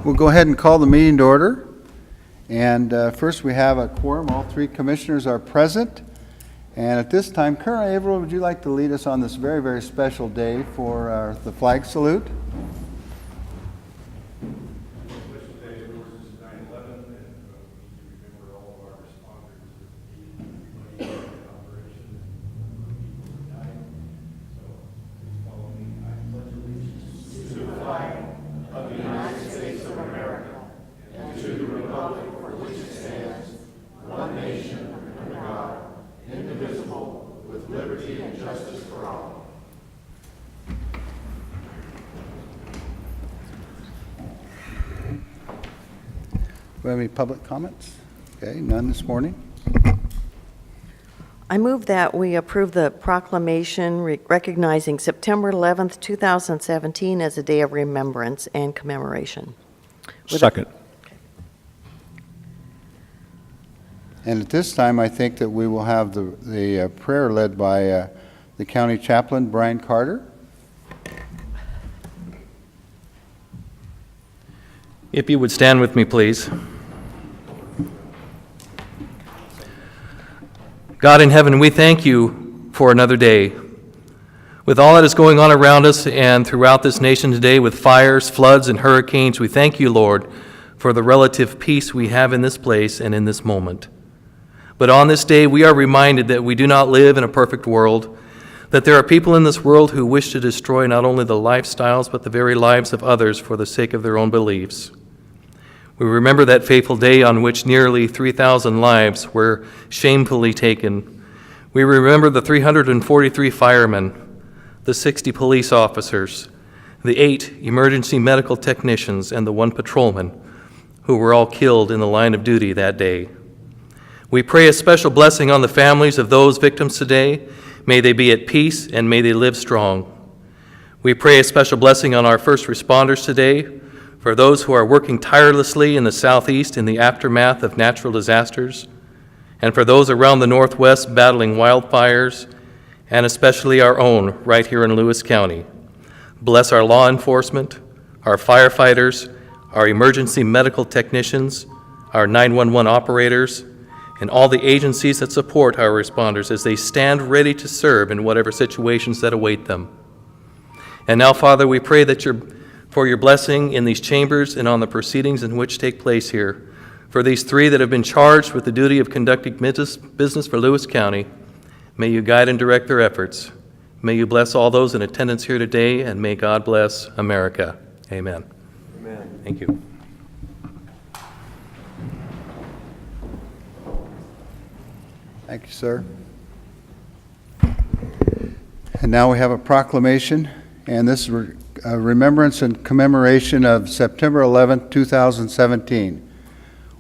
We'll go ahead and call the meeting to order. And first we have a quorum. All three commissioners are present. And at this time, Colonel Averill, would you like to lead us on this very, very special day for the flag salute? Do we have any public comments? Okay, none this morning. I move that we approve the proclamation recognizing September 11th, 2017 as a day of remembrance and commemoration. Second. And at this time, I think that we will have the prayer led by the county chaplain, Brian Carter. If you would stand with me, please. God in heaven, we thank you for another day. With all that is going on around us and throughout this nation today with fires, floods, and hurricanes, we thank you, Lord, for the relative peace we have in this place and in this moment. But on this day, we are reminded that we do not live in a perfect world, that there are people in this world who wish to destroy not only the lifestyles, but the very lives of others for the sake of their own beliefs. We remember that fateful day on which nearly 3,000 lives were shamefully taken. We remember the 343 firemen, the 60 police officers, the 8 emergency medical technicians, and the 1 patrolman who were all killed in the line of duty that day. We pray a special blessing on the families of those victims today. May they be at peace and may they live strong. We pray a special blessing on our first responders today, for those who are working tirelessly in the southeast in the aftermath of natural disasters, and for those around the northwest battling wildfires, and especially our own right here in Lewis County. Bless our law enforcement, our firefighters, our emergency medical technicians, our 911 operators, and all the agencies that support our responders as they stand ready to serve in whatever situations that await them. And now, Father, we pray that for your blessing in these chambers and on the proceedings in which take place here. For these 3 that have been charged with the duty of conducting business for Lewis County, may you guide and direct their efforts. May you bless all those in attendance here today, and may God bless America. Amen. Amen. Thank you. Thank you, sir. And now we have a proclamation, and this is a remembrance and commemoration of September 11th, 2017.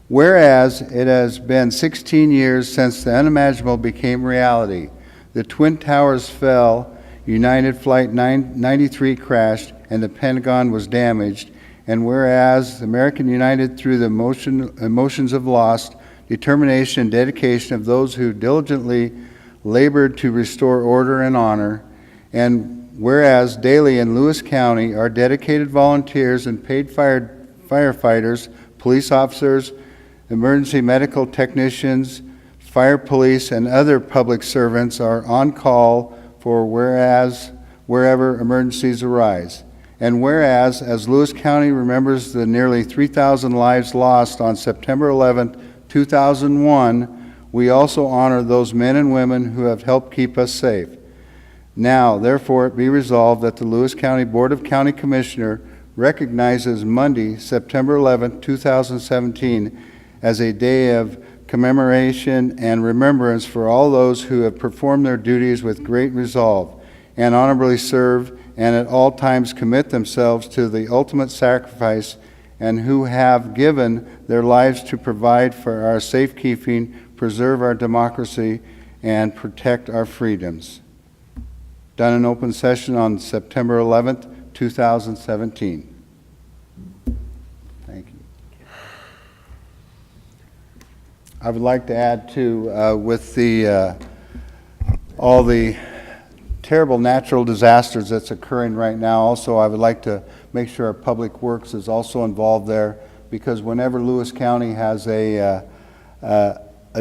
Whereas it has been 16 years since the unimaginable became reality. The Twin Towers fell, United Flight 93 crashed, and the Pentagon was damaged. And whereas American United, through the emotions of loss, determination, and dedication of those who diligently labored to restore order and honor, and whereas daily in Lewis County our dedicated volunteers and paid firefighters, police officers, emergency medical technicians, fire police, and other public servants are on call for wherever emergencies arise. And whereas, as Lewis County remembers the nearly 3,000 lives lost on September 11th, 2001, we also honor those men and women who have helped keep us safe. Now, therefore, it be resolved that the Lewis County Board of County Commissioners recognizes Monday, September 11, 2017, as a day of commemoration and remembrance for all those who have performed their duties with great resolve and honorably serve and at all times commit themselves to the ultimate sacrifice, and who have given their lives to provide for our safekeeping, preserve our democracy, and protect our freedoms. Done in open session on September 11th, 2017. Thank you. I would like to add to, with all the terrible natural disasters that's occurring right now, also I would like to make sure our Public Works is also involved there, because whenever Lewis County has a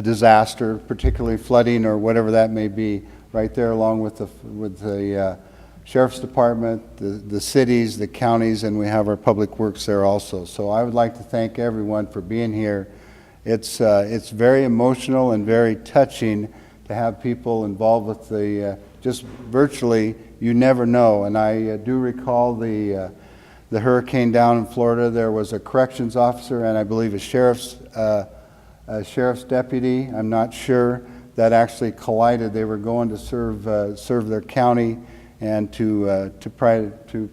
disaster, particularly flooding or whatever that may be, right there along with the Sheriff's Department, the cities, the counties, and we have our Public Works there also. So I would like to thank everyone for being here. It's very emotional and very touching to have people involved with the, just virtually, you never know. And I do recall the hurricane down in Florida. There was a corrections officer and I believe a sheriff's deputy, I'm not sure, that actually collided. They were going to serve their county and to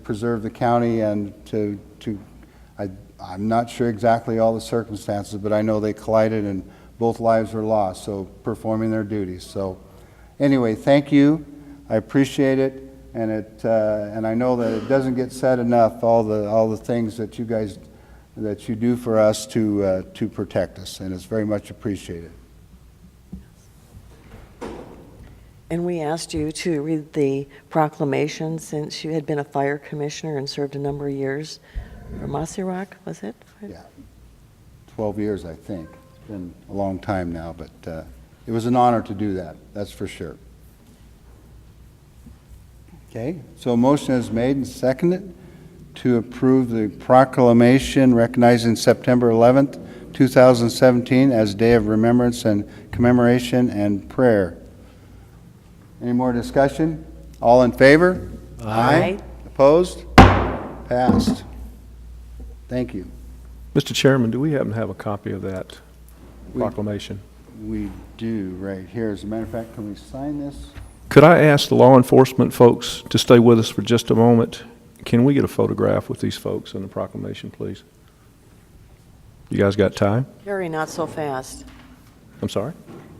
preserve the county, and I'm not sure exactly all the circumstances, but I know they collided and both lives were lost, so performing their duties. So anyway, thank you. I appreciate it, and I know that it doesn't get said enough, all the things that you guys do for us to protect us, and it's very much appreciated. And we asked you to read the proclamation since you had been a fire commissioner and served a number of years for Mossy Rock, was it? Yeah, 12 years, I think. It's been a long time now, but it was an honor to do that, that's for sure. Okay, so a motion is made and seconded to approve the proclamation recognizing September 11th, 2017 as Day of Remembrance and Commemoration and Prayer. Any more discussion? All in favor? Aye. Opposed? Passed. Thank you. Mr. Chairman, do we happen to have a copy of that proclamation? We do, right here. As a matter of fact, can we sign this? Could I ask the law enforcement folks to stay with us for just a moment? Can we get a photograph with these folks in the proclamation, please? You guys got time? Carrie, not so fast. I'm sorry?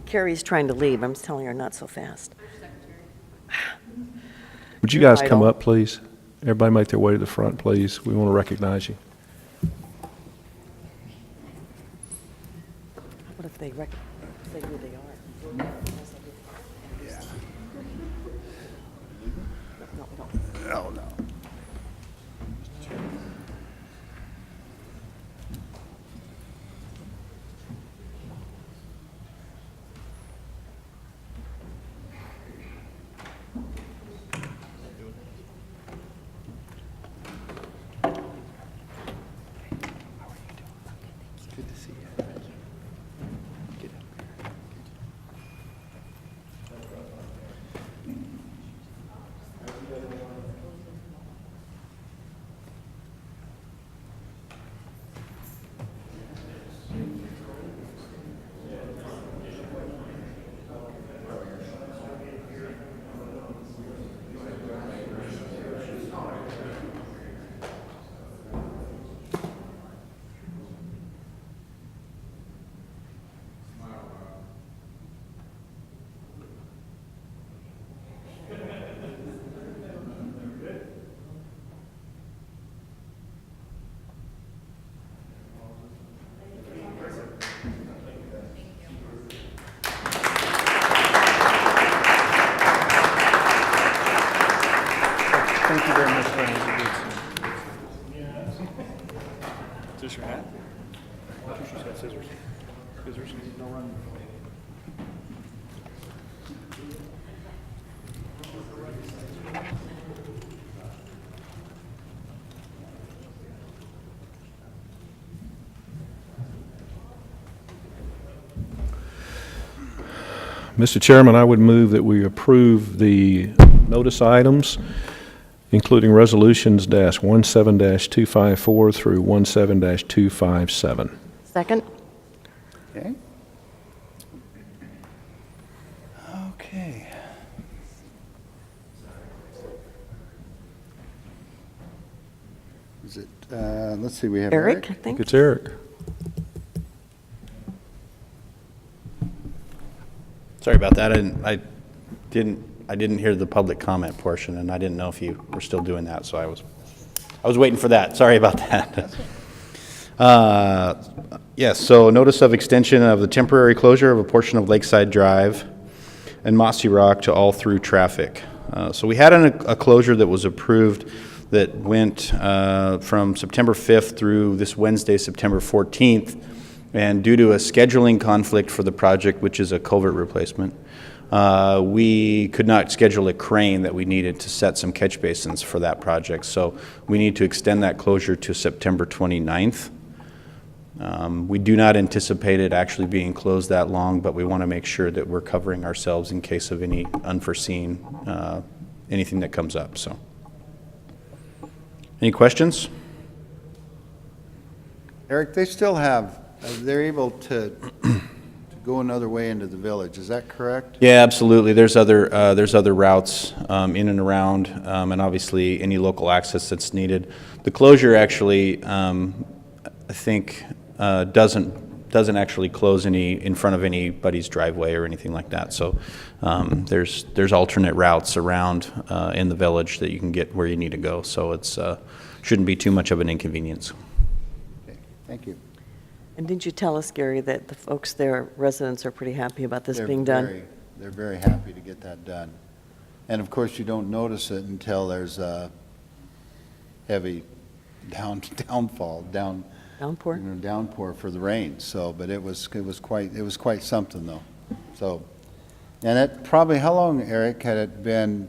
Carrie's trying to leave. I'm telling her not so fast. Would you You're guys come idle. up, please? Everybody make their way to the front, please. We want to recognize you. What if they say who they are? Yeah. No, we don't. Oh, no. Good to see you. Get up. Thank you very much, Brian. Is this your hat? She's got scissors. Scissors, no run. Mr. Chairman, I would move that we approve the notice items, including resolutions -17-254 through 17-257. Second? Okay. Okay. Is it, let's see, we have Eric, I I think? think it's Eric. Sorry about that. I didn't hear the public comment portion, and I didn't know if you were still doing that, so I was waiting for that. Sorry about that. Yes, so notice of extension of the temporary closure of a portion of Lakeside Drive and Mossy Rock to all through traffic. So we had a closure that was approved that went from September 5th through this Wednesday, September 14th. And due to a scheduling conflict for the project, which is a culvert replacement, we could not schedule a crane that we needed to set some catch basins for that project. So we need to extend that closure to September 29th. We do not anticipate it actually being closed that long, but we want to make sure that we're covering ourselves in case of any unforeseen, anything that comes up. So, any questions? Eric, they still have, they're able to go another way into the village, is that correct? Yeah, absolutely. There's other routes in and around, and obviously any local access that's needed. The closure actually, I think, doesn't actually close any in front of anybody's driveway or anything like that. So there's alternate routes around in the village that you can get where you need to go. So it's shouldn't be too much of an inconvenience. Okay, thank you. And didn't you tell us, Gary, that the folks there, residents, are pretty happy about this They're being done? They're very happy to get that done. And of course, you don't notice it until there's a heavy downpour for the rain. So, but it was quite something though. So, and it probably, how long, Eric, had it been?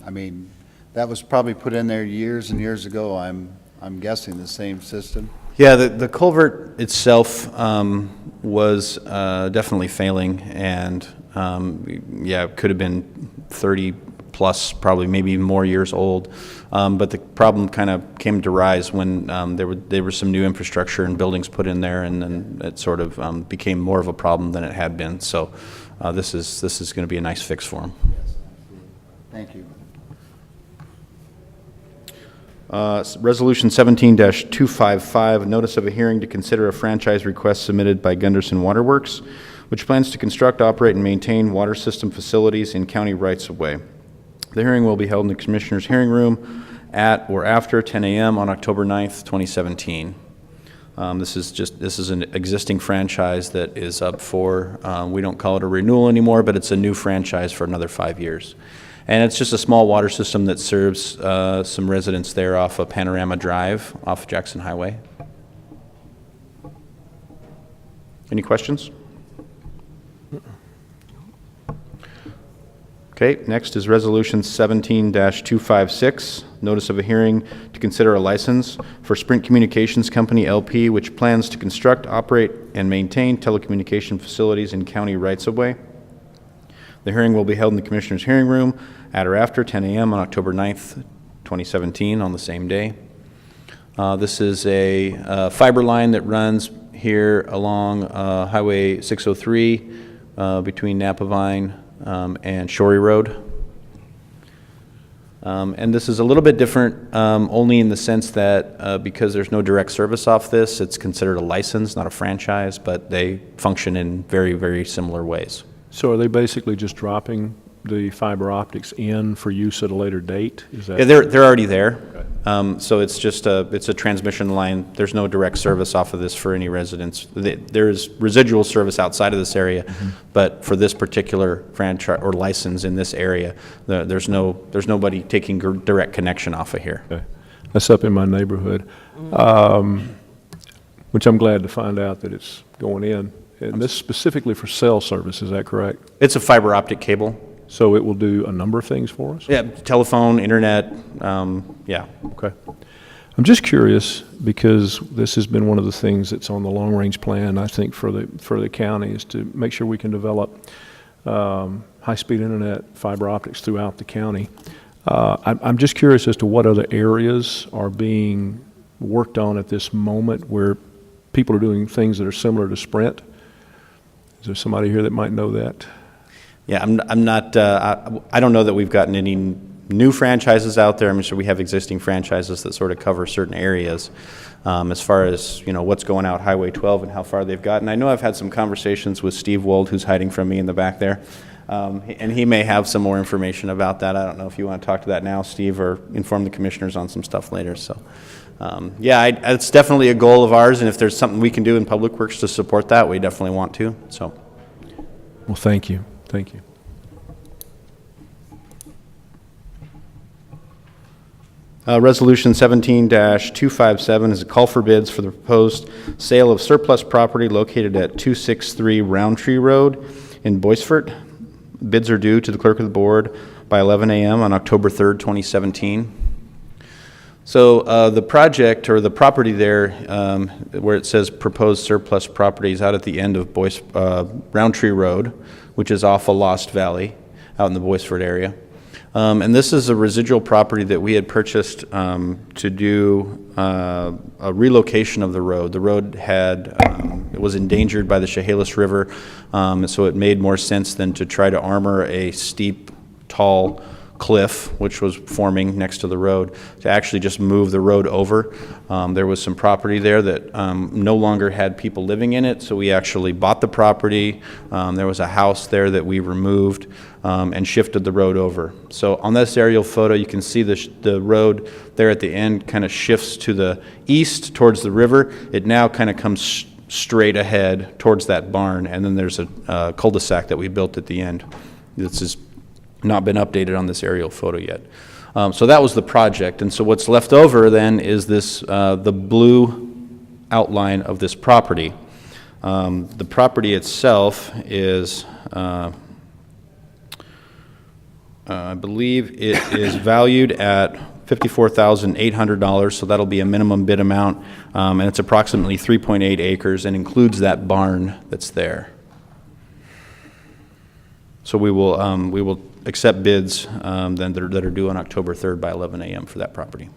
I mean, that was probably put in there years and years ago. I'm guessing the same system. Yeah, the culvert itself was definitely failing, and yeah, it could have been 30 plus, probably maybe even more years old. But the problem kind of came to rise when there was some new infrastructure and buildings put in there, and then it sort of became more of a problem than it had been. So this is going to be a nice fix for them. Yes, thank you. Resolution 17-255, notice of a hearing to consider a franchise request submitted by Gunderson Waterworks, which plans to construct, operate, and maintain water system facilities in county rights-of-way. The hearing will be held in the Commissioners' hearing room at or after 10 a.m. on October 9th, 2017. This is an existing franchise that is up for, we don't call it a renewal anymore, but it's a new franchise for another 5 years. And it's just a small water system that serves some residents there off of Panorama Drive, off Jackson Highway. Any questions? Okay, next is Resolution 17-256, notice of a hearing to consider a license for Sprint Communications Company, LP, which plans to construct, operate, and maintain telecommunication facilities in county rights-of-way. The hearing will be held in the Commissioners' hearing room at or after 10 a.m. on October 9th, 2017, on the same day. This is a fiber line that runs here along Highway 603 between Napa Vine and Shorey Road. And this is a little bit different only in the sense that because there's no direct service off this, it's considered a license, not a franchise, but they function in very, very similar ways. So are they basically just dropping the fiber optics in for use at a later date? Is that? Yeah, they're already there. Okay. So it's just it's a transmission line. There's no direct service off of this for any residents. There is residual service outside of this area, but for this particular franchise or license in this area, there's nobody taking direct connection off of here. Okay. That's up in my neighborhood, which I'm glad to find out that it's going in. And this specifically for cell service, is that correct? It's a fiber optic cable. So it will do a number of things for us? Yeah, telephone, internet, yeah. Okay. I'm just curious, because this has been one of the things that's on the long-range plan, I think, for the county, is to make sure we can develop high-speed internet, fiber optics throughout the county. I'm just curious as to what other areas are being worked on at this moment where people are doing things that are similar to Sprint. Is there somebody here that might know that? Yeah, I'm not, I don't know that we've gotten any new franchises out there. I'm sure we have existing franchises that sort of cover certain areas. As far as, what's going out Highway 12 and how far they've gotten. I know I've had some conversations with Steve Wold, who's hiding from me in the back there. And he may have some more information about that. I don't know if you want to talk to that now, Steve, or inform the commissioners on some stuff later. So, yeah, it's definitely a goal of ours, and if there's something we can do in Public Works to support that, we definitely want to. So, Well, thank you. Thank you. Resolution 17-257 is a call for bids for the proposed sale of surplus property located at 263 Roundtree Road in Boisfort. Bids are due to the clerk of the board by 11 a.m. on October 3rd, 2017. So the project, or the property there, where it says proposed surplus property, is out at the end of Roundtree Road, which is off of Lost Valley, out in the Boisfort area. And this is a residual property that we had purchased to do a relocation of the road. The road had, it was endangered by the Chehalis River, so it made more sense than to try to armor a steep, tall cliff, which was forming next to the road, to actually just move the road over. There was some property there that no longer had people living in it, so we actually bought the property. There was a house there that we removed and shifted the road over. So on this aerial photo, you can see the road there at the end kind of shifts to the east towards the river. It now kind of comes straight ahead towards that barn, and then there's a cul-de-sac that we built at the end. This is not been updated on this aerial photo yet. So that was the project, and so what's left over then is this, the blue outline of this property. The property itself is, I believe it is valued at $54,800, so that'll be a minimum bid amount, and it's approximately 3.8 acres and includes that barn that's there. So we will accept bids then that are due on October 3rd by 11 a.m. for that property.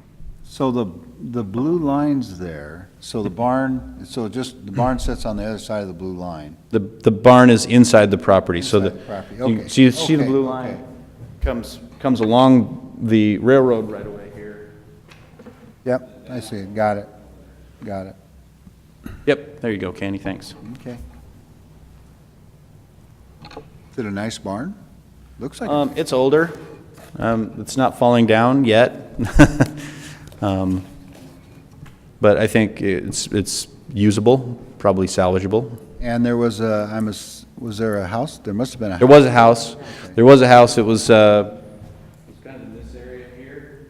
So the blue lines there, so the barn sits on the other side of the blue line. The barn is inside the property, so Inside the property, you okay. see the Okay, blue okay. line comes along the railroad right away here. Yep, I see it, got it. Yep, there you go, Candy, thanks. Okay. Is it a nice barn? Looks like it. It's older. It's not falling down yet. But I think it's usable, probably salvageable. And there was was there a house? There must have been a house. There was a house. There was a house. It was kind of in this area here.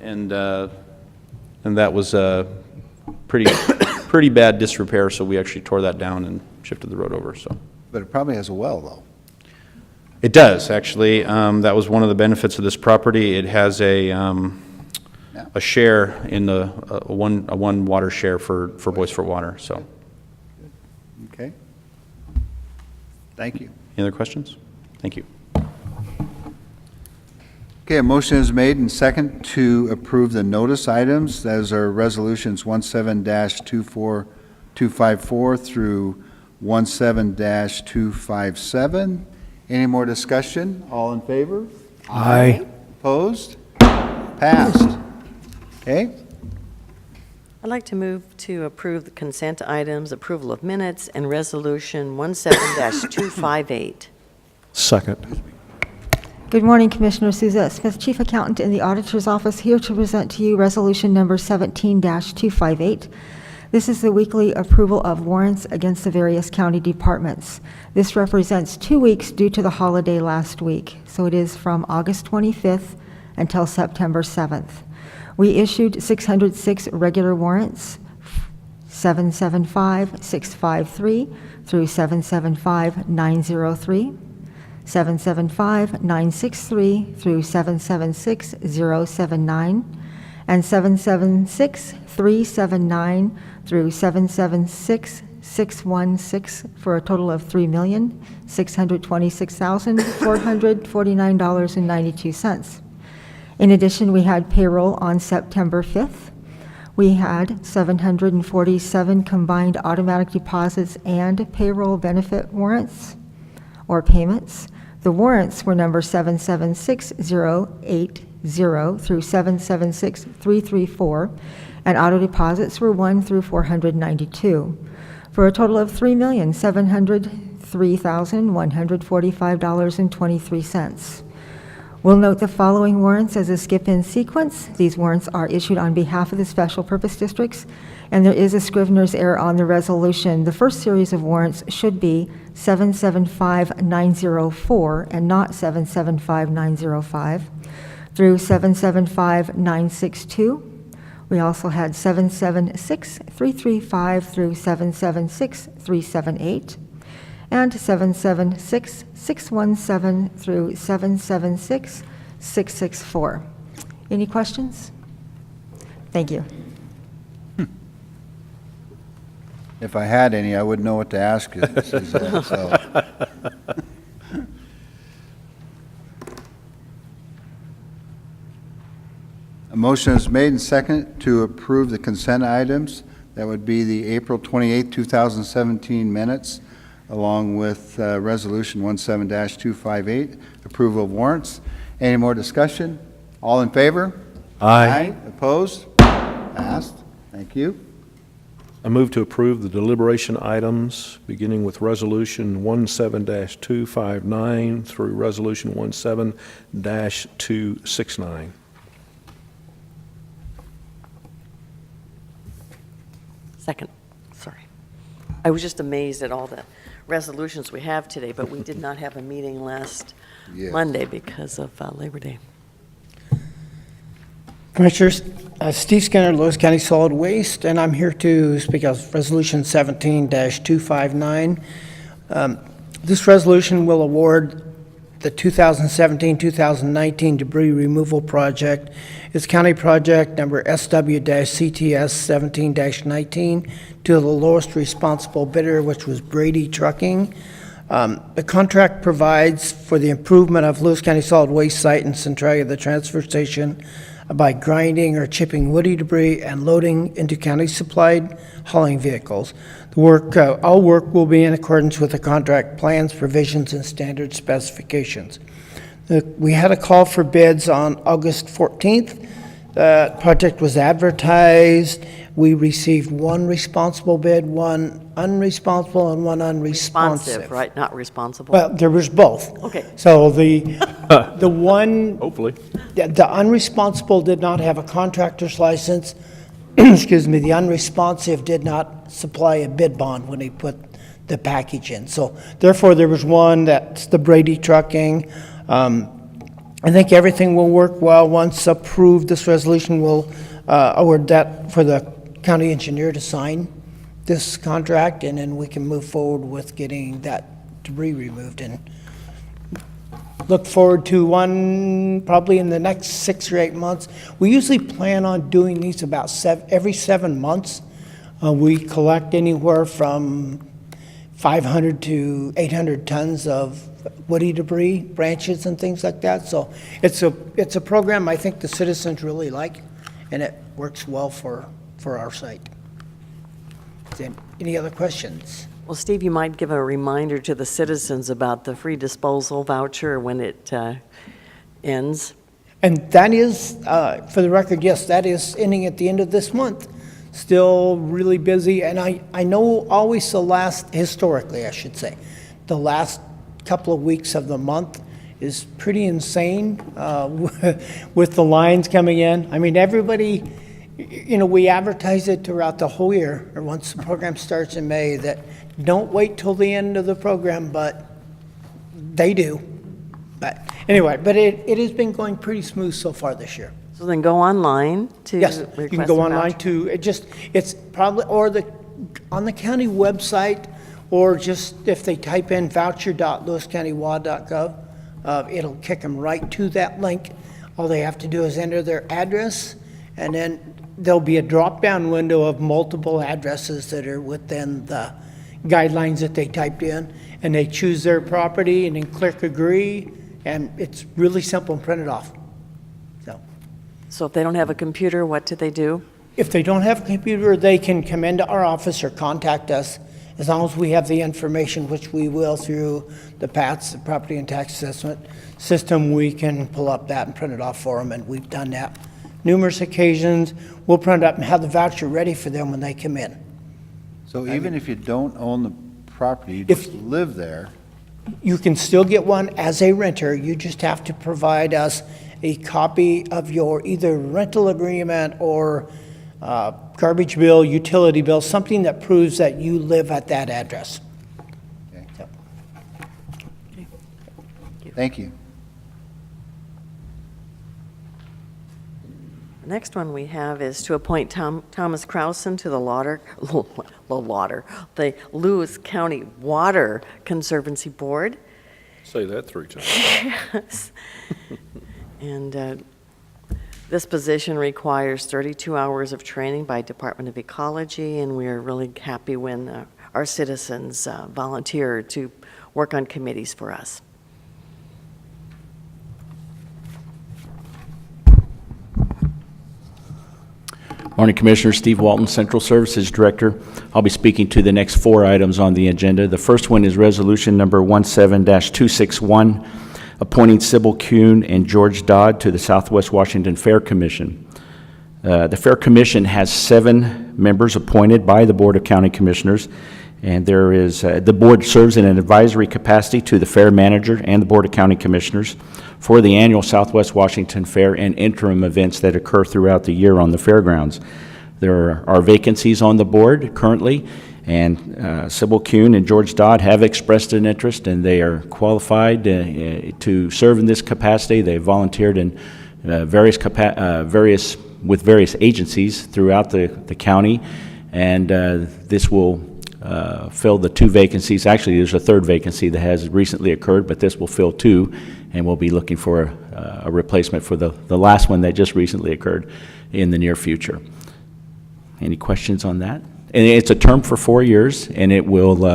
And that was pretty bad disrepair, so we actually tore that down and shifted the road over, so. But it probably has a well, though. It does, actually. That was one of the benefits of this property. It has a share in the, one water share for Boisfort Water, so. Okay. Thank you. Any other questions? Thank you. Okay, a motion is made and second to approve the notice items. Those are resolutions 17-254 through 17-257. Any more discussion? All in favor? Aye. Opposed? Passed. Okay? I'd like to move to approve the consent items, approval of minutes, and Resolution 17-258. Second. Good morning, Commissioner Suzette Smith, Chief Accountant in the Auditor's Office, here to present to you Resolution Number 17-258. This is the weekly approval of warrants against the various county departments. This represents 2 weeks due to the holiday last week, so it is from August 25th until September 7th. We issued 606 regular warrants, 775-653 through 775-903, 775-963 through 776-079, and 776-379 through 776-616 for a total of $3,626,449.92. In addition, we had payroll on September 5th. We had 747 combined automatic deposits and payroll benefit warrants or payments. The warrants were number 776080 through 776334, and auto deposits were 1 through 492, for a total of $3,703,145.23. We'll note the following warrants as a skip-in sequence. These warrants are issued on behalf of the special purpose districts, and there is a scrivener's error on the resolution. The first series of warrants should be 775904 and not 775905. through 775962. We also had 776335 through 776378, and 776617 through 776664. Any questions? Thank you. If I had any, I wouldn't know what to ask you, Suzette, so. A motion is made and second to approve the consent items. That would be the April 28, 2017 minutes, along with Resolution 17-258, approval of warrants. Any more discussion? All in favor? Aye. Opposed? Passed. Thank you. I move to approve the deliberation items, beginning with Resolution 17-259 through Resolution 17-269. Second, sorry. I was just amazed at all the resolutions we have today, but we did not have a meeting last Yes. Monday because of Labor Day. Commissioners, Steve Skinner, Lewis County Solid Waste, and I'm here to speak of Resolution 17-259. This resolution will award the 2017-2019 debris removal project. It's county project number SW-CTS 17-19 to the lowest responsible bidder, which was Brady Trucking. The contract provides for the improvement of Lewis County Solid Waste site in Centralia, the transfer station, by grinding or chipping woody debris and loading into county-supplied hauling vehicles. The work, all work will be in accordance with the contract plans, provisions, and standard specifications. We had a call for bids on August 14th. The project was advertised. We received one responsible bid, one unresponsible, and one unresponsive. Responsive, right, not responsible? Well, there was both. Okay. So the one, Hopefully. the unresponsible did not have a contractor's license. Excuse me, the unresponsive did not supply a bid bond when he put the package in. So therefore, there was one, that's the Brady Trucking. I think everything will work well. Once approved, this resolution will award that for the county engineer to sign this contract, and then we can move forward with getting that debris removed. And look forward to one probably in the next 6 or 8 months. We usually plan on doing these about every 7 months. We collect anywhere from 500 to 800 tons of woody debris, branches and things like that. So it's a program I think the citizens really like, and it works well for our site. Any other questions? Well, Steve, you might give a reminder to the citizens about the free disposal voucher when it ends. And that is, for the record, yes, that is ending at the end of this month. Still really busy, and I know always historically, I should say, the last couple of weeks of the month is pretty insane with the lines coming in. I mean, everybody, we advertise it throughout the whole year, or once the program starts in May, that don't wait till the end of the program, but they do. But anyway, it has been going pretty smooth so far this year. So then go online to Yes, request you can go a online voucher? it's probably, or on the county website, or just if they type in voucher.lewiscountywa.gov, it'll kick them right to that link. All they have to do is enter their address, and then there'll be a drop-down window of multiple addresses that are within the guidelines that they typed in, and they choose their property and then click agree, and it's really simple and print it off. So if they don't have a computer, what do they do? If they don't have a computer, they can come into our office or contact us. As long as we have the information, which we will through the PATS, the Property and Tax Assessment System, we can pull up that and print it off for them, and we've done that numerous occasions. We'll print it up and have the voucher ready for them when they come in. So even if you don't own the property, you If- just live there, You can still get one as a renter. You just have to provide us a copy of your either rental agreement or garbage bill, utility bill, something that proves that you live at that address. Okay. Yep. Thank you. The next one we have is to appoint Thomas Crowson to the the Lewis County Water Conservancy Board. Say that 3 times. Yes. And this position requires 32 hours of training by Department of Ecology, and we are really happy when our citizens volunteer to work on committees for us. Morning, Commissioner. Steve Walton, Central Services Director. I'll be speaking to the next 4 items on the agenda. The first one is Resolution Number 17-261, appointing Sybil Kuhn and George Dodd to the Southwest Washington Fair Commission. The Fair Commission has 7 members appointed by the Board of County Commissioners, and there is the board serves in an advisory capacity to the Fair Manager and the Board of County Commissioners for the annual Southwest Washington Fair and interim events that occur throughout the year on the fairgrounds. There are vacancies on the board currently, and Sybil Kuhn and George Dodd have expressed an interest, and they are qualified to serve in this capacity. They volunteered in various agencies throughout the county, and this will fill the 2 vacancies. Actually, there's a 3rd vacancy that has recently occurred, but this will fill 2, and we'll be looking for a replacement for the last one that just recently occurred in the near future. Any questions on that? And it's a term for 4 years, and it will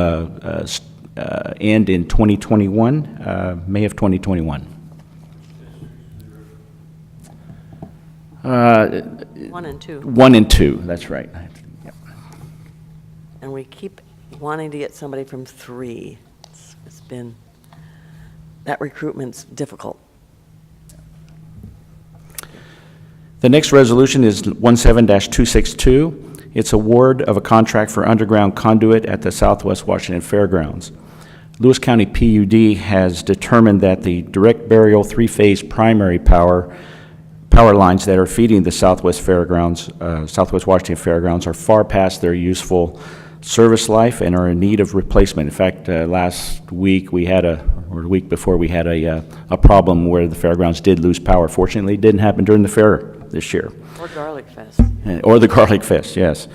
end in 2021, May of 2021. 1 and 2. 1 and 2, that's right. Yep. And we keep wanting to get somebody from 3. It's been, that recruitment's difficult. The next resolution is 17-262. It's award of a contract for underground conduit at the Southwest Washington Fairgrounds. Lewis County PUD has determined that the direct burial 3-phase primary power lines that are feeding the Southwest Washington Fairgrounds are far past their useful service life and are in need of replacement. In fact, last week we had or the week before we had a problem where the fairgrounds did lose power. Fortunately, it didn't happen during the fair this year. Or Garlic Fest. Or the Garlic Fest, yes.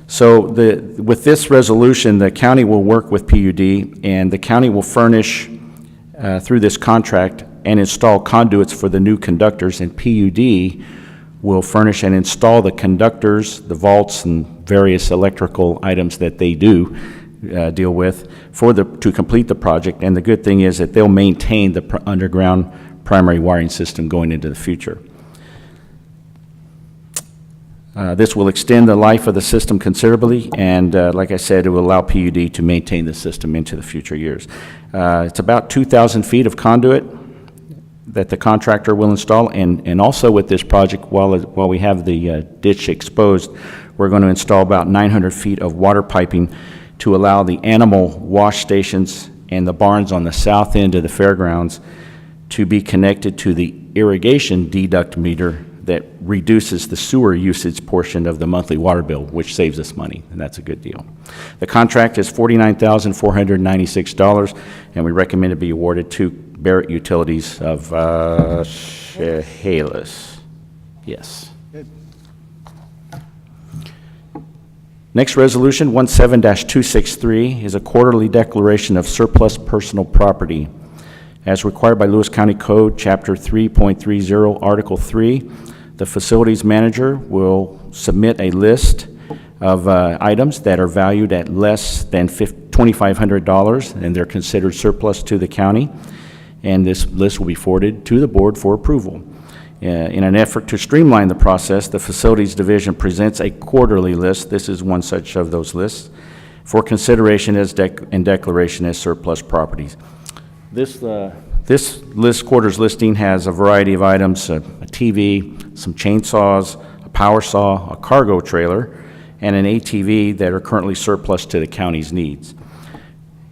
So with this resolution, the county will work with PUD, and the county will furnish through this contract and install conduits for the new conductors, and PUD will furnish and install the conductors, the vaults, and various electrical items that they do deal with to complete the project. And the good thing is that they'll maintain the underground primary wiring system going into the future. This will extend the life of the system considerably, and like I said, it will allow PUD to maintain the system into the future years. It's about 2,000 feet of conduit that the contractor will install, and also with this project, while we have the ditch exposed, we're going to install about 900 feet of water piping to allow the animal wash stations and the barns on the south end of the fairgrounds to be connected to the irrigation deduct meter that reduces the sewer usage portion of the monthly water bill, which saves us money, and that's a good deal. The contract is $49,496, and we recommend it be awarded to Barrett Utilities of Chehalis. Yes. Next resolution, 17-263, is a quarterly declaration of surplus personal property. As required by Lewis County Code, Chapter 3.30, Article 3, the facilities manager will submit a list of items that are valued at less than $2,500, and they're considered surplus to the county, and this list will be forwarded to the board for approval. In an effort to streamline the process, the Facilities Division presents a quarterly list. This is one such of those lists for consideration and declaration as surplus properties. This quarter's listing has a variety of items, a TV, some chainsaws, a power saw, a cargo trailer, and an ATV that are currently surplus to the county's needs.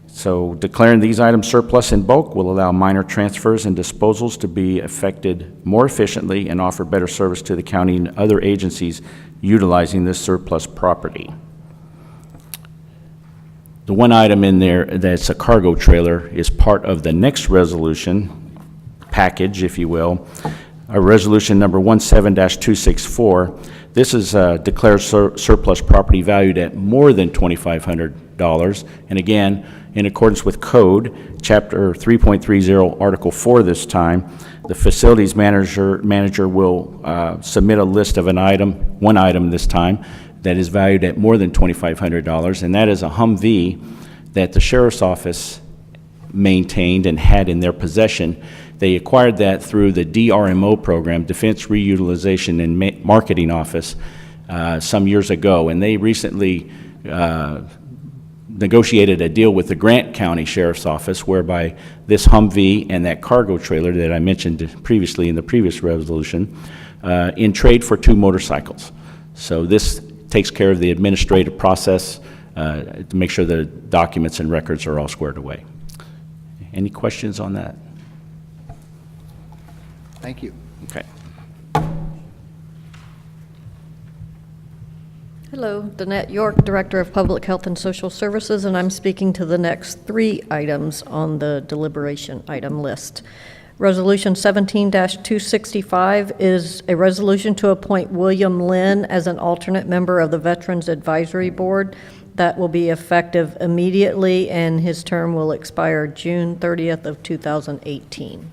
So declaring these items surplus in bulk will allow minor transfers and disposals to be effected more efficiently and offer better service to the county and other agencies utilizing this surplus property. The one item in there that's a cargo trailer is part of the next resolution package, if you will. Resolution number 17-264. This is declared surplus property valued at more than $2,500. And again, in accordance with code, chapter 3.30, article 4 this time, the facilities manager will submit a list of one item this time, that is valued at more than $2,500, and that is a Humvee that the sheriff's office maintained and had in their possession. They acquired that through the DRMO program, Defense Reutilization and Marketing Office, some years ago, and they recently negotiated a deal with the Grant County Sheriff's Office whereby this Humvee and that cargo trailer that I mentioned previously in the previous resolution in trade for 2 motorcycles. So this takes care of the administrative process to make sure the documents and records are all squared away. Any questions on that? Thank you. Okay. Hello, Danette York, Director of Public Health and Social Services, and I'm speaking to the next 3 items on the deliberation item list. Resolution 17-265 is a resolution to appoint William Lynn as an alternate member of the Veterans Advisory Board. That will be effective immediately, and his term will expire June 30th of 2018.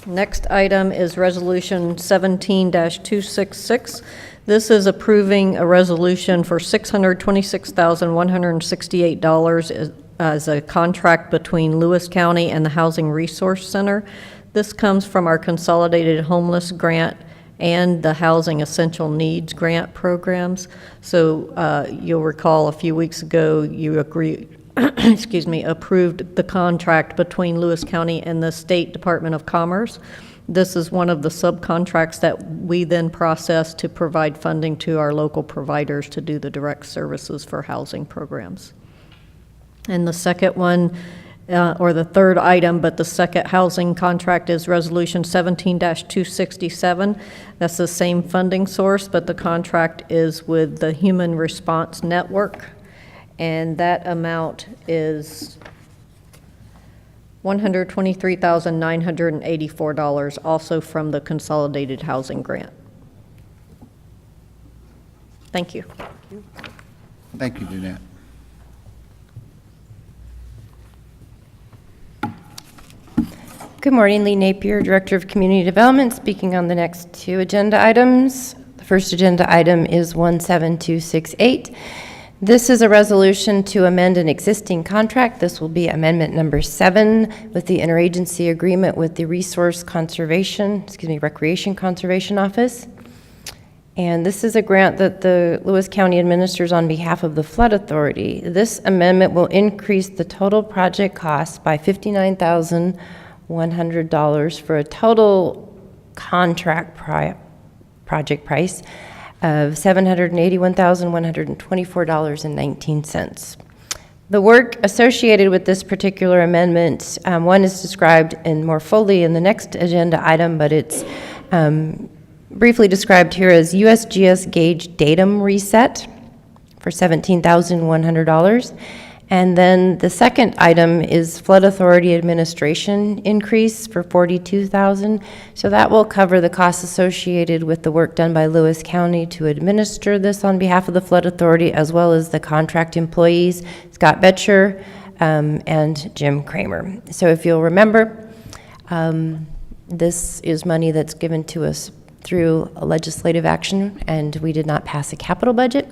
Next item is Resolution 17-266. This is approving a resolution for $626,168 as a contract between Lewis County and the Housing Resource Center. This comes from our Consolidated Homeless Grant and the Housing Essential Needs Grant programs. So you'll recall a few weeks ago you approved the contract between Lewis County and the State Department of Commerce. This is one of the subcontracts that we then process to provide funding to our local providers to do the direct services for housing programs. And the second one, or the third item, but the second housing contract is Resolution 17-267. That's the same funding source, but the contract is with the Human Response Network, and that amount is $123,984, also from the Consolidated Housing Grant. Thank you. Thank you, Danette. Good morning, Lee Napier, Director of Community Development, speaking on the next 2 agenda items. The first agenda item is 17268. This is a resolution to amend an existing contract. This will be amendment number 7 with the interagency agreement with the Recreation Conservation Office. And this is a grant that the Lewis County administers on behalf of the Flood Authority. This amendment will increase the total project cost by $59,100 for a total contract project price of $781,124.19. The work associated with this particular amendment, one is described in more fully in the next agenda item, but it's briefly described here as USGS gauge datum reset for $17,100. And then the second item is Flood Authority Administration increase for $42,000. So that will cover the costs associated with the work done by Lewis County to administer this on behalf of the Flood Authority, as well as the contract employees, Scott Betcher and Jim Kramer. So if you'll remember, this is money that's given to us through a legislative action, and we did not pass a capital budget.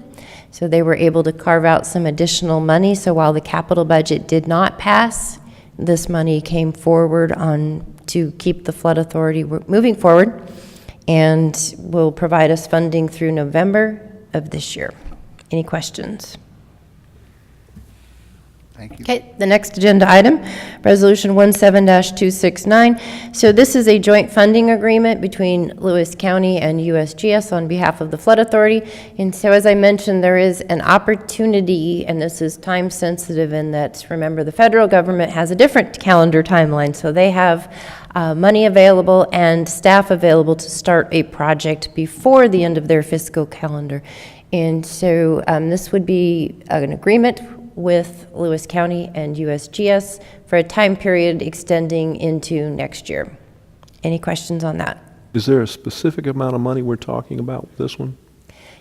So they were able to carve out some additional money. So while the capital budget did not pass, this money came forward to keep the Flood Authority moving forward, and will provide us funding through November of this year. Any questions? Thank you. Okay, the next agenda item, Resolution 17-269. So this is a joint funding agreement between Lewis County and USGS on behalf of the Flood Authority. And so as I mentioned, there is an opportunity, and this is time sensitive in that, remember, the federal government has a different calendar timeline. So they have money available and staff available to start a project before the end of their fiscal calendar. And so this would be an agreement with Lewis County and USGS for a time period extending into next year. Any questions on that? Is there a specific amount of money we're talking about with this one?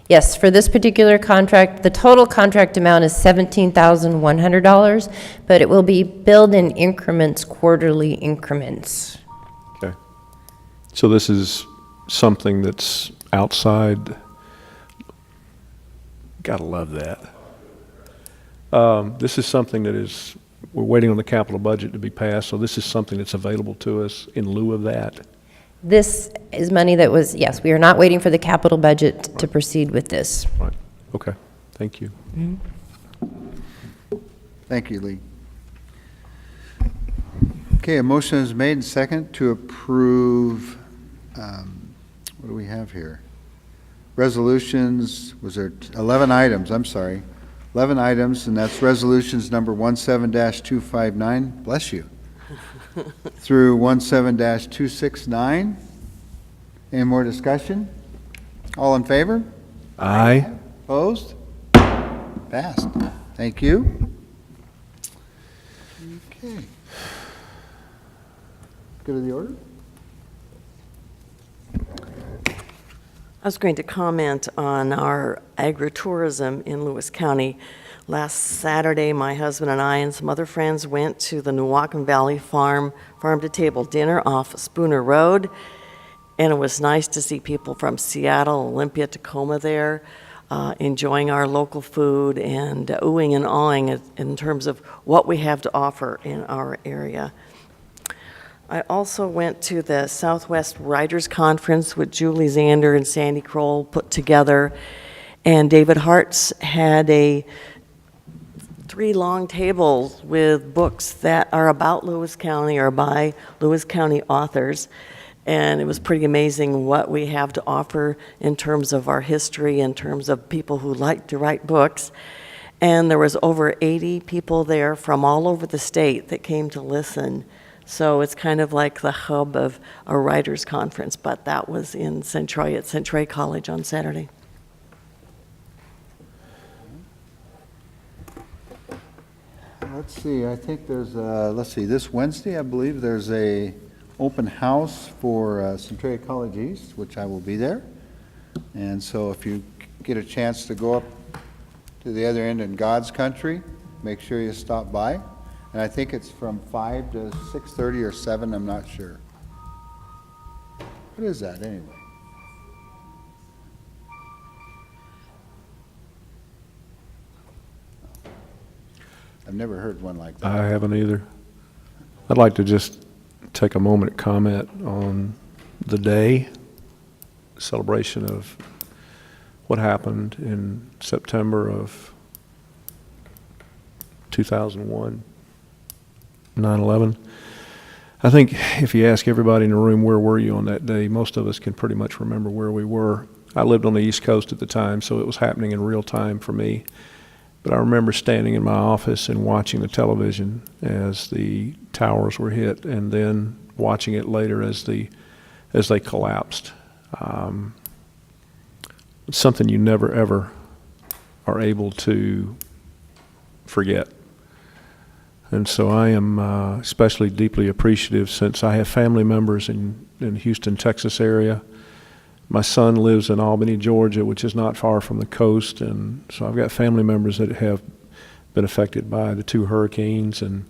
Yes, for this particular contract, the total contract amount is $17,100, but it will be billed in increments, quarterly increments. Okay. So this is something that's outside. Gotta love that. This is something that is, we're waiting on the capital budget to be passed, so this is something that's available to us in lieu of that. This is money that was, yes, we are not waiting for the capital budget to proceed with this. Right. Okay. Thank you. Thank you, Lee. Okay, a motion is made and second to approve, what do we have here? Resolutions, was there 11 items, I'm sorry. 11 items, and that's resolutions number 17-259, bless you, through 17-269. Any more discussion? All in favor? Aye. Opposed? Passed. Thank you. Okay. Go to the order. I was going to comment on our agritourism in Lewis County. Last Saturday, my husband and I and some other friends went to the Newaukum Valley farm-to-table dinner off Spooner Road, and it was nice to see people from Seattle, Olympia, Tacoma there, enjoying our local food and oohing and awing in terms of what we have to offer in our area. I also went to the Southwest Writers Conference with Julie Zander and Sandy Kroll put together, and David Hartz had 3 long tables with books that are about Lewis County or by Lewis County authors, and it was pretty amazing what we have to offer in terms of our history, in terms of people who like to write books. And there was over 80 people there from all over the state that came to listen. So it's kind of like the hub of a writers' conference, but that was in Centroy at Centroy College on Saturday. Let's see, I think there's, let's see, this Wednesday, I believe there's a open house for Centralia College East, which I will be there. And so if you get a chance to go up to the other end in God's country, make sure you stop by. And I think it's from 5 to 6:30 or 7, I'm not sure. What is that anyway? I've never heard one like that. I haven't either. I'd like to just take a moment to comment on the day, celebration of what happened in September of 2001, 9/11. I think if you ask everybody in the room, where were you on that day, most of us can pretty much remember where we were. I lived on the East Coast at the time, so it was happening in real time for me. But I remember standing in my office and watching the television as the towers were hit, and then watching it later as they collapsed. It's something you never ever are able to forget. And so I am especially deeply appreciative, since I have family members in Houston, Texas area. My son lives in Albany, Georgia, which is not far from the coast, and so I've got family members that have been affected by the 2 hurricanes, and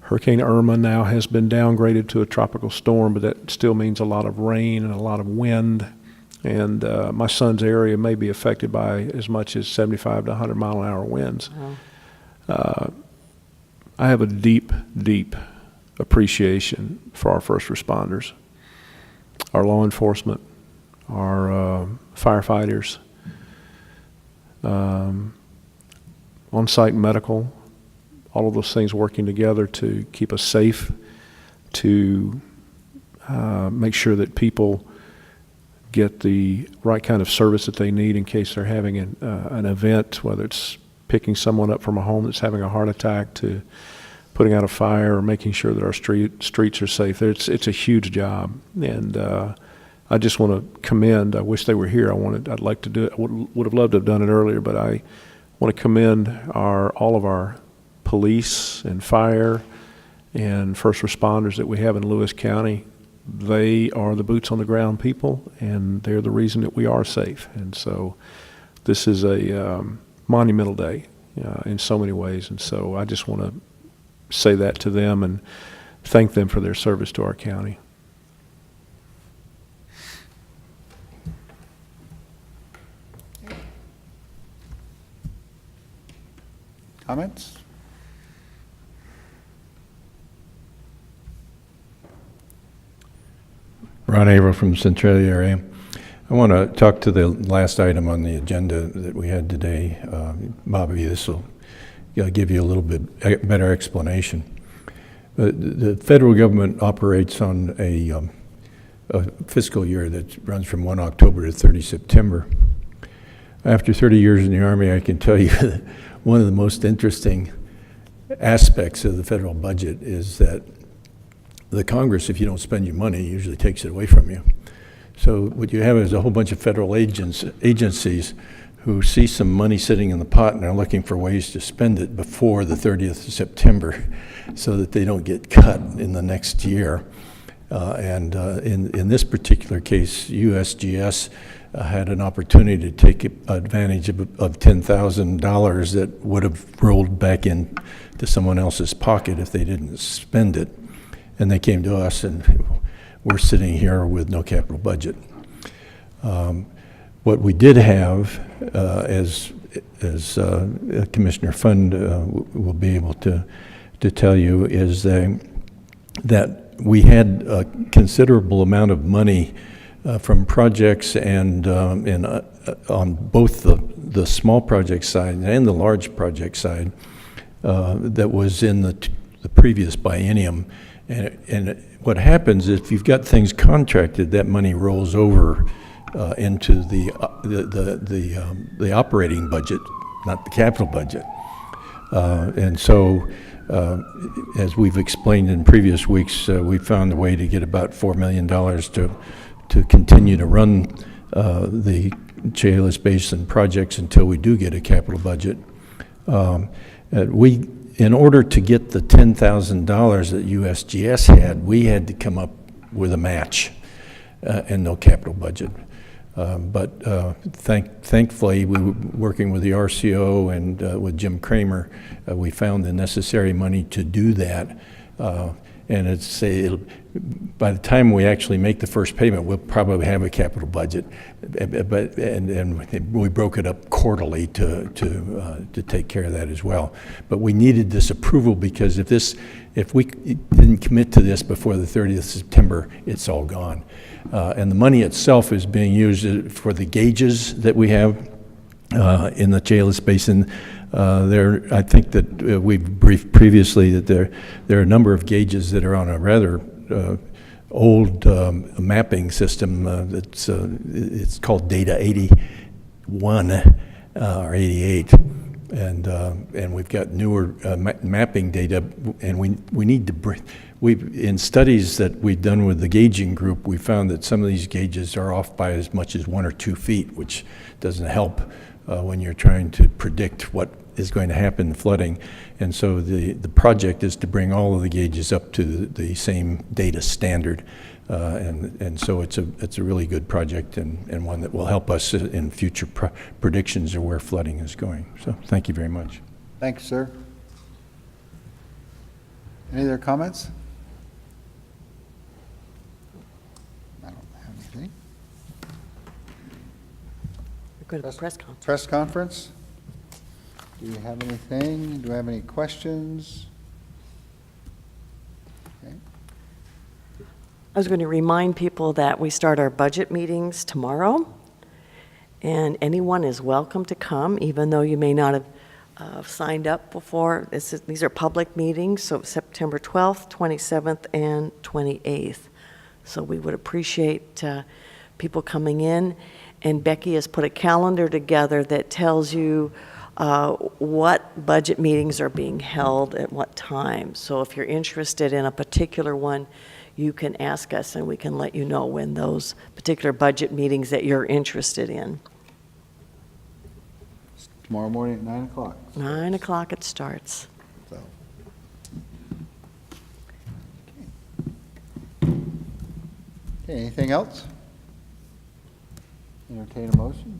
Hurricane Irma now has been downgraded to a tropical storm, but that still means a lot of rain and a lot of wind, and my son's area may be affected by as much as 75 to 100 mile an hour winds. Wow. I have a deep, deep appreciation for our first responders, our law enforcement, our firefighters, on-site medical, all of those things working together to keep us safe, to make sure that people get the right kind of service that they need in case they're having an event, whether it's picking someone up from a home that's having a heart attack to putting out a fire or making sure that our streets are safe. It's a huge job, and I just want to commend. I wish they were here. I'd like to do it. I would have loved to have done it earlier, but I want to commend all of our police and fire and first responders that we have in Lewis County. They are the boots on the ground people, and they're the reason that we are safe. And so this is a monumental day in so many ways. And so I just want to say that to them and thank them for their service to our county. Comments? Ron Averill from Centralia area. I want to talk to the last item on the agenda that we had today. Bobby, this will give you a little bit better explanation. The federal government operates on a fiscal year that runs from 1 October to 30 September. After 30 years in the Army, I can tell you that one of the most interesting aspects of the federal budget is that the Congress, if you don't spend your money, usually takes it away from you. So what you have is a whole bunch of federal agencies who see some money sitting in the pot and are looking for ways to spend it before the 30th of September so that they don't get cut in the next year. In this particular case, USGS had an opportunity to take advantage of $10,000 that would have rolled back into someone else's pocket if they didn't spend it. And they came to us, and we're sitting here with no capital budget. What we did have, as Commissioner Fund will be able to tell you, is that we had a considerable amount of money from projects and on both the small project side and the large project side that was in the previous biennium. And what happens is if you've got things contracted, that money rolls over into the operating budget, not the capital budget. And so, as we've explained in previous weeks, we found a way to get about $4 million to continue to run the Chehalis Basin projects until we do get a capital budget. In order to get the $10,000 that USGS had, we had to come up with a match and no capital budget. But thankfully, we were working with the RCO and with Jim Kramer, we found the necessary money to do that. And by the time we actually make the first payment, we'll probably have a capital budget. And we broke it up quarterly to take care of that as well. But we needed this approval because if we didn't commit to this before the 30th of September, it's all gone. And the money itself is being used for the gauges that we have in the Chehalis Basin. I think that we've briefed previously that there are a number of gauges that are on a rather old mapping system. It's called Data 81 or 88, and we've got newer mapping data, and we need to in studies that we've done with the gauging group, we found that some of these gauges are off by as much as 1 or 2 feet, which doesn't help when you're trying to predict what is going to happen in flooding. And so the project is to bring all of the gauges up to the same data standard. And so it's a really good project and one that will help us in future predictions of where flooding is going. So thank you very much. Thanks, sir. Any other comments? I don't have anything. We're going to press conference. Press conference? Do you have anything? Do we have any questions? Okay. I was going to remind people that we start our budget meetings tomorrow, and anyone is welcome to come, even though you may not have signed up before. These are public meetings, so September 12th, 27th, and 28th. So we would appreciate people coming in, and Becky has put a calendar together that tells you what budget meetings are being held at what time. So if you're interested in a particular one, you can ask us and we can let you know when those particular budget meetings that you're interested in. tomorrow morning at 9 o'clock. 9 o'clock it starts. So. Okay, anything else? Entertain a motion?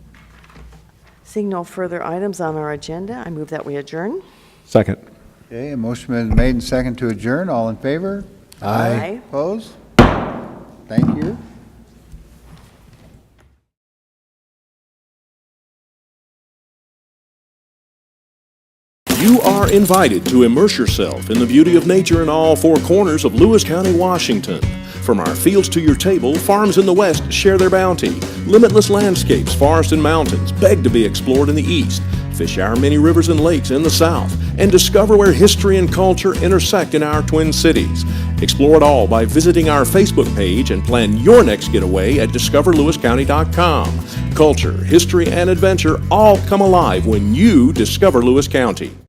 Seeing no further items on our agenda, I move that we adjourn. Second. Okay, a motion been made and second to adjourn. All in favor? Aye. Opposed? Thank you. You are invited to immerse yourself in the beauty of nature in all four corners of Lewis County, Washington. From our fields to your table, farms in the west share their bounty. Limitless landscapes, forests and mountains beg to be explored in the east. Fish our many rivers and lakes in the south, and discover where history and culture intersect in our twin cities. Explore it all by visiting our Facebook page and plan your next getaway at discoverlewiscounty.com. Culture, history, and adventure all come alive when you discover Lewis County.